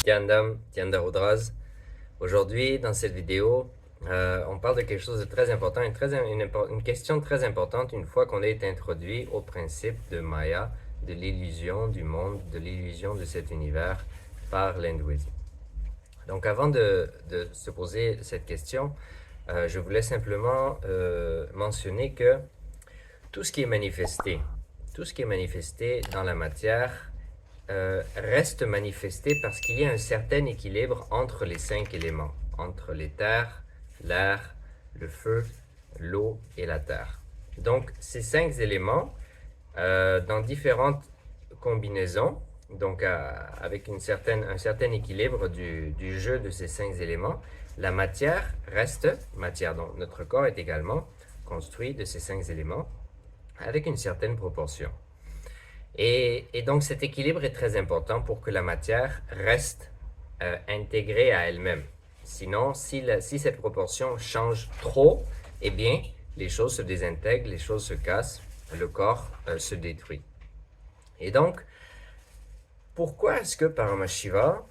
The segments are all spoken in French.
Tiandam, Tianda Rudraz. Aujourd'hui, dans cette vidéo, on parle de quelque chose de très important, une question très importante une fois qu'on est introduit au principe de Maya, de l'illusion du monde, de l'illusion de cet univers par l'hindouisme. Donc avant de se poser cette question, je voulais simplement mentionner que tout ce qui est manifesté, tout ce qui est manifesté dans la matière reste manifesté parce qu'il y a un certain équilibre entre les 5 éléments, entre les terres, l'air, le feu, l'eau et la terre. Donc ces 5 éléments, dans différentes combinaisons, donc avec un certain équilibre du jeu de ces 5 éléments, la matière reste matière. Donc notre corps est également construit de ces 5 éléments avec une certaine proportion. Et donc cet équilibre est très important pour que la matière reste intégrée à elle-même. Sinon, si cette proportion change trop, eh bien, les choses se désintègrent, les choses se cassent, le corps se détruit. Et donc, pourquoi est-ce que Paramashiva,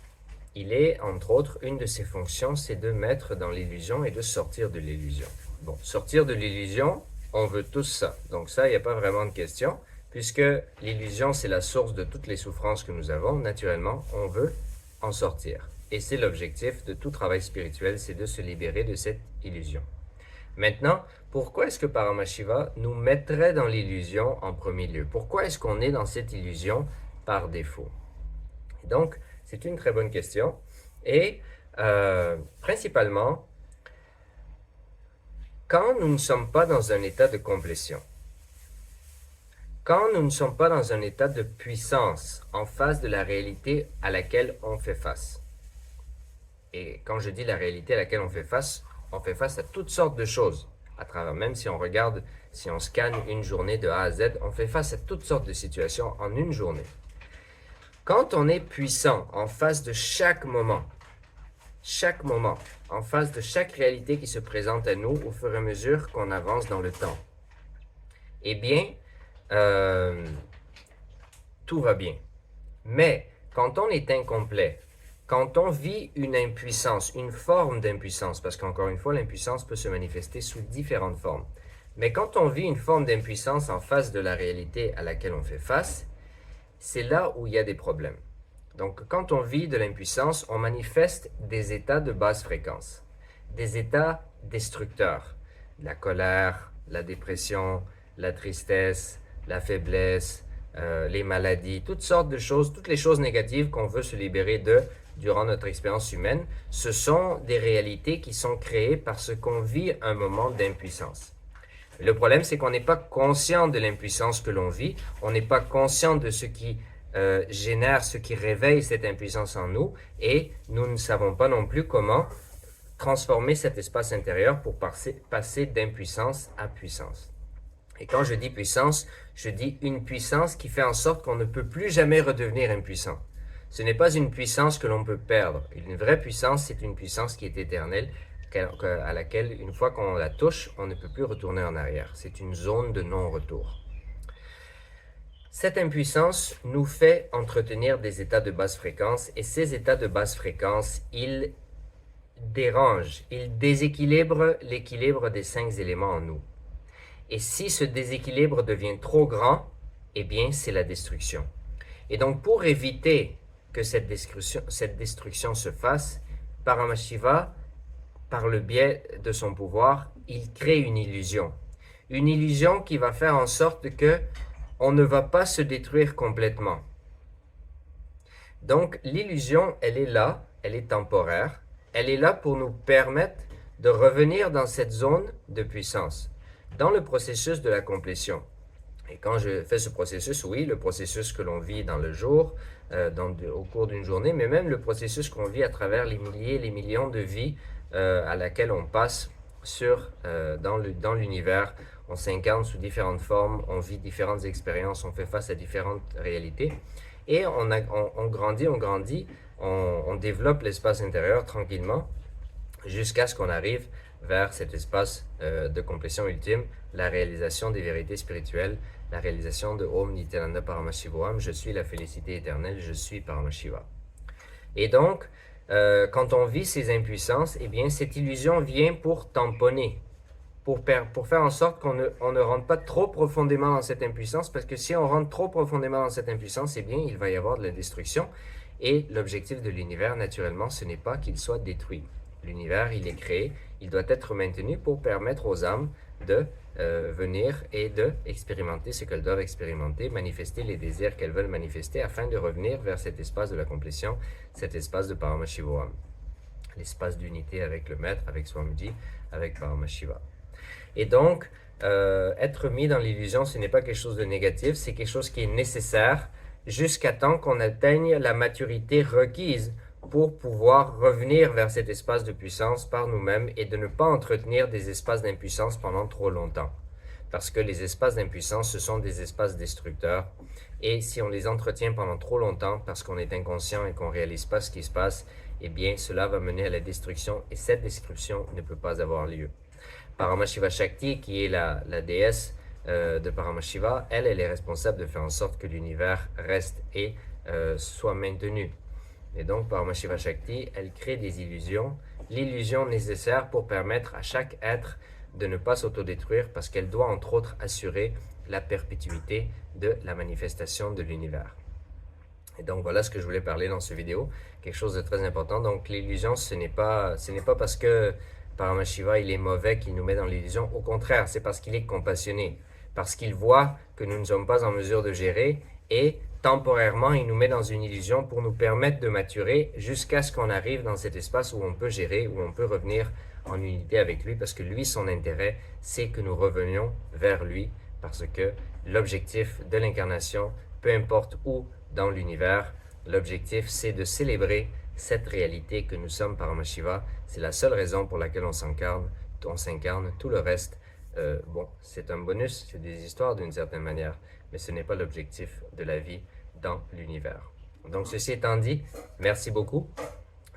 il est, entre autres, une de ses fonctions, c'est de mettre dans l'illusion et de sortir de l'illusion. Bon, sortir de l'illusion, on veut tous ça. Donc ça, il n'y a pas vraiment de question. Puisque l'illusion, c'est la source de toutes les souffrances que nous avons, naturellement, on veut en sortir. Et c'est l'objectif de tout travail spirituel, c'est de se libérer de cette illusion. Maintenant, pourquoi est-ce que Paramashiva nous mettrait dans l'illusion en premier lieu? Pourquoi est-ce qu'on est dans cette illusion par défaut? Et donc, c'est une très bonne question. Et principalement, quand nous ne sommes pas dans un état de complétion, quand nous ne sommes pas dans un état de puissance en face de la réalité à laquelle on fait face. Et quand je dis la réalité à laquelle on fait face à toutes sortes de choses. À travers, même si on regarde, si on scanne une journée de A à Z, on fait face à toutes sortes de situations en une journée. Quand on est puissant en face de chaque moment, en face de chaque réalité qui se présente à nous au fur et à mesure qu'on avance dans le temps, eh bien, tout va bien. Mais quand on est incomplet, quand on vit une impuissance, une forme d'impuissance, parce qu'encore une fois, l'impuissance peut se manifester sous différentes formes. Mais quand on vit une forme d'impuissance en face de la réalité à laquelle on fait face, c'est là où il y a des problèmes. Donc, quand on vit de l'impuissance, on manifeste des états de basse fréquence, des états destructeurs, la colère, la dépression, la tristesse, la faiblesse, les maladies, toutes sortes de choses, toutes les choses négatives qu'on veut se libérer de durant notre expérience humaine, ce sont des réalités qui sont créées parce qu'on vit un moment d'impuissance. Le problème, c'est qu'on n'est pas conscient de l'impuissance que l'on vit, on n'est pas conscient de ce qui génère, ce qui réveille cette impuissance en nous, et nous ne savons pas non plus comment transformer cet espace intérieur pour passer d'impuissance à puissance. Et quand je dis puissance, je dis une puissance qui fait en sorte qu'on ne peut plus jamais redevenir impuissant. Ce n'est pas une puissance que l'on peut perdre. Une vraie puissance, c'est une puissance qui est éternelle, à laquelle, une fois qu'on la touche, on ne peut plus retourner en arrière. C'est une zone de non-retour. Cette impuissance nous fait entretenir des états de basse fréquence, et ces états de basse fréquence, ils dérangent, ils déséquilibrent l'équilibre des 5 éléments en nous. Et si ce déséquilibre devient trop grand, eh bien, c'est la destruction. Et donc, pour éviter que cette destruction se fasse, Paramashiva, par le biais de son pouvoir, il crée une illusion. Une illusion qui va faire en sorte que on ne va pas se détruire complètement. Donc, l'illusion, elle est là, elle est temporaire, elle est là pour nous permettre de revenir dans cette zone de puissance, dans le processus de la complétion. Et quand je fais ce processus, oui, le processus que l'on vit dans le jour, au cours d'une journée, mais même le processus qu'on vit à travers les milliers, les millions de vies à laquelle on passe dans l'univers. On s'incarne sous différentes formes, on vit différentes expériences, on fait face à différentes réalités. Et on grandit, on développe l'espace intérieur tranquillement jusqu'à ce qu'on arrive vers cet espace de complétion ultime, la réalisation des vérités spirituelles, la réalisation de Om Nityananda Paramashivoham, je suis la félicité éternelle, je suis Paramashiva. Et donc, quand on vit ces impuissances, eh bien, cette illusion vient pour tamponner, pour faire en sorte on ne rentre pas trop profondément dans cette impuissance, parce que si on rentre trop profondément dans cette impuissance, eh bien, il va y avoir de la destruction. Et l'objectif de l'univers, naturellement, ce n'est pas qu'il soit détruit. L'univers, il est créé, il doit être maintenu pour permettre aux âmes de venir et de expérimenter ce qu'elles doivent expérimenter, manifester les désirs qu'elles veulent manifester, afin de revenir vers cet espace de la complétion, cet espace de Paramashivoham, l'espace d'unité avec le Maître, avec Swamiji, avec Paramashiva. Et donc, être mis dans l'illusion, ce n'est pas quelque chose de négatif, c'est quelque chose qui est nécessaire jusqu'à temps qu'on atteigne la maturité requise pour pouvoir revenir vers cet espace de puissance par nous-mêmes et de ne pas entretenir des espaces d'impuissance pendant trop longtemps. Parce que les espaces d'impuissance, ce sont des espaces destructeurs. Et si on les entretient pendant trop longtemps, parce qu'on est inconscient et qu'on ne réalise pas ce qui se passe, eh bien, cela va mener à la destruction et cette destruction ne peut pas avoir lieu. Paramashiva Shakti, qui est la déesse de Paramashiva, elle est responsable de faire en sorte que l'univers reste et soit maintenu. Et donc, Paramashiva Shakti, elle crée des illusions, l'illusion nécessaire pour permettre à chaque être de ne pas s'autodétruire, parce qu'elle doit entre autres assurer la perpétuité de la manifestation de l'univers. Et donc voilà ce que je voulais parler dans cette vidéo, quelque chose de très important. Donc l'illusion, ce n'est pas parce que Paramashiva il est mauvais qu'il nous met dans l'illusion. Au contraire, c'est parce qu'il est compassionné, parce qu'il voit que nous ne sommes pas en mesure de gérer et temporairement il nous met dans une illusion pour nous permettre de maturer jusqu'à ce qu'on arrive dans cet espace où on peut gérer, où on peut revenir en unité avec lui, parce que lui, son intérêt, c'est que nous revenions vers lui, parce que l'objectif de l'incarnation, peu importe où dans l'univers, l'objectif c'est de célébrer cette réalité que nous sommes Paramashiva. C'est la seule raison pour laquelle on s'incarne. Tout le reste, bon, c'est un bonus, c'est des histoires d'une certaine manière, mais ce n'est pas l'objectif de la vie dans l'univers. Donc ceci étant dit, merci beaucoup.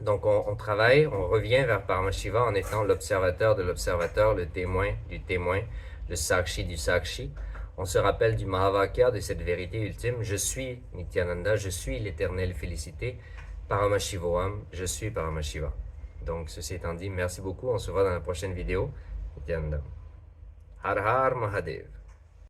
Donc on travaille, on revient vers Paramashiva en étant l'observateur de l'observateur, le témoin du témoin, le sakshi du sakshi. On se rappelle du Mahavakya, de cette vérité ultime. Je suis Nityananda, je suis l'éternelle félicité. Paramashivoham, je suis Paramashiva. Donc ceci étant dit, merci beaucoup. On se voit dans la prochaine vidéo. Nityananda. Har Har Mahadev.